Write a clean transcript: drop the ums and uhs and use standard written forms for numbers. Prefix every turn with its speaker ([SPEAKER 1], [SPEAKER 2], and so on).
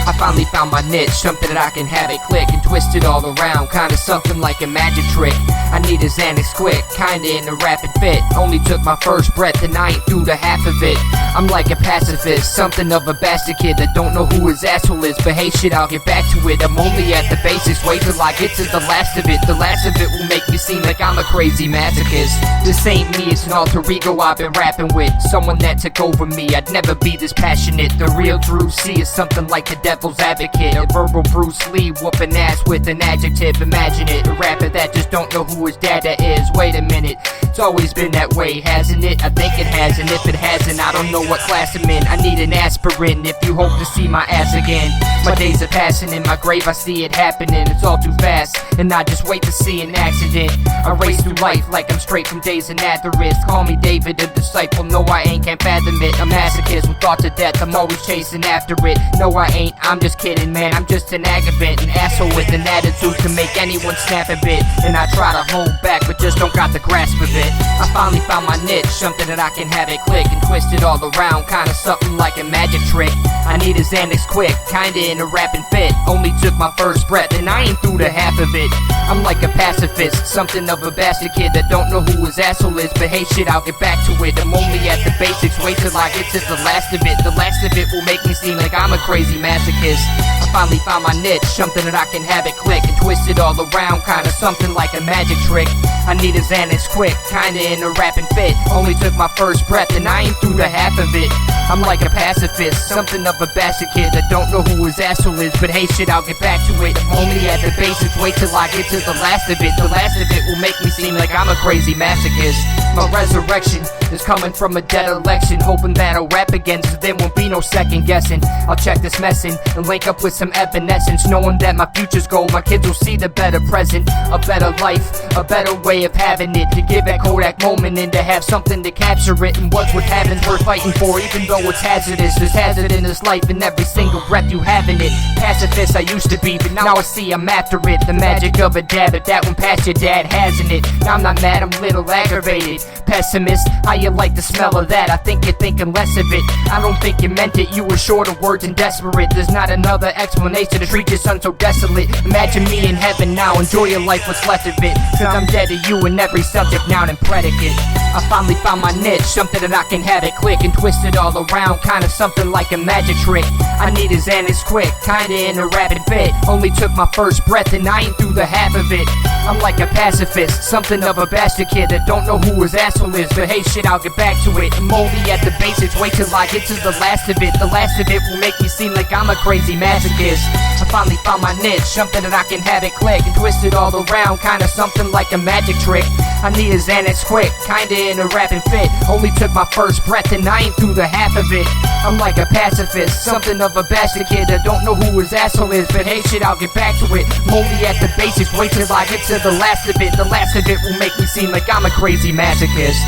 [SPEAKER 1] I finally found my niche, something that I can have it click and twist it all around, kinda something like a magic trick. I need a Xanax quick, kinda in a rapid fit. Only took my first breath and I ain't through the half of it. I'm like a pacifist, something of a bastard kid that don't know who his asshole is. But hey shit, I'll get back to it, I'm only at the basics. Wait till I get to the last of it. The last of it will make me seem like I'm a crazy masochist. This ain't me, it's an alter ego I've been rapping with. Someone that took over me, I'd never be this passionate. The real Drew C is something like the devil's advocate. A verbal Bruce Lee, whooping ass with an adjective. Imagine it, a rapper that just don't know who his dada is. Wait a minute, it's always been that way, hasn't it? I think it has, and if it hasn't, I don't know what class I'm in. I need an aspirin if you hope to see my ass again. My days are passing, in my grave I see it happening. It's all too fast, and I just wait to see an accident. I race through life like I'm straight from Days of Nazareth. Call me David, a disciple, no I ain't, can't fathom it. A masochist with thoughts of death, I'm always chasing after it. No I ain't, I'm just kidding man, I'm just an aggravating an asshole with an attitude to make anyone snap a bit. And I try to hold back, but just don't got the grasp of it. I finally found my niche, something that I can have it click and twist it all around, kinda something like a magic trick. I need a Xanax quick, kinda in a rapping fit. Only took my first breath and I ain't through the half of it. I'm like a pacifist, something of a bastard kid that don't know who his asshole is. But hey shit, I'll get back to it, I'm only at the basics. Wait till I get to the last of it. The last of it will make me seem like I'm a crazy masochist. I finally found my niche, something that I can have it click and twist it all around, kinda something like a magic trick. I need a Xanax quick, kinda in a rapping fit. Only took my first breath and I ain't through the half of it. I'm like a pacifist, something of a bastard kid that don't know who his asshole is. But hey shit, I'll get back to it, I'm only at the basics. Wait till I get to the last of it. The last of it will make me seem like I'm a crazy masochist. My resurrection is coming from a dead election, hoping that I'll rap again so there won't be no second guessing. I'll check this messing and link up with some evanescence, knowing that my future's gold. My kids will see the better present, a better life, a better way of having it. To give that Kodak moment and to have something to capture it. And what's worth having's worth fighting for, even though it's hazardous. There's hazard in this life and every single breath you have in it. Pacifist I used to be, but now I see I'm after it. The magic of a dab, but that one past your dad hasn't it. Now I'm not mad, I'm a little aggravated. Pessimist, how you like the smell of that? I think you're thinking less of it. I don't think you meant it, you were short of words and desperate. There's not another explanation to treat your son so desolate. Imagine me in heaven now, enjoy your life, what's left of it. Cause I'm dead to you in every subject, noun and predicate. I finally found my niche, something that I can have it click and twist it all around, kinda something like a magic trick. I need a Xanax quick, kinda in a rapid fit. Only took my first breath and I ain't through the half of it. I'm like a pacifist, something of a bastard kid that don't know who his asshole is. But hey shit, I'll get back to it, I'm only at the basics. Wait till I get to the last of it. The last of it will make me seem like I'm a crazy masochist. I finally found my niche, something that I can have it click and twist it all around, kinda something like a magic trick. I need a Xanax quick, kinda in a rapping fit. Only took my first breath and I ain't through the half of it. I'm like a pacifist, something of a bastard kid that don't know who his asshole is. But hey shit, I'll get back to it, I'm only at the basics. Wait till I get to the last of it. The last of it will make me seem like I'm a crazy masochist.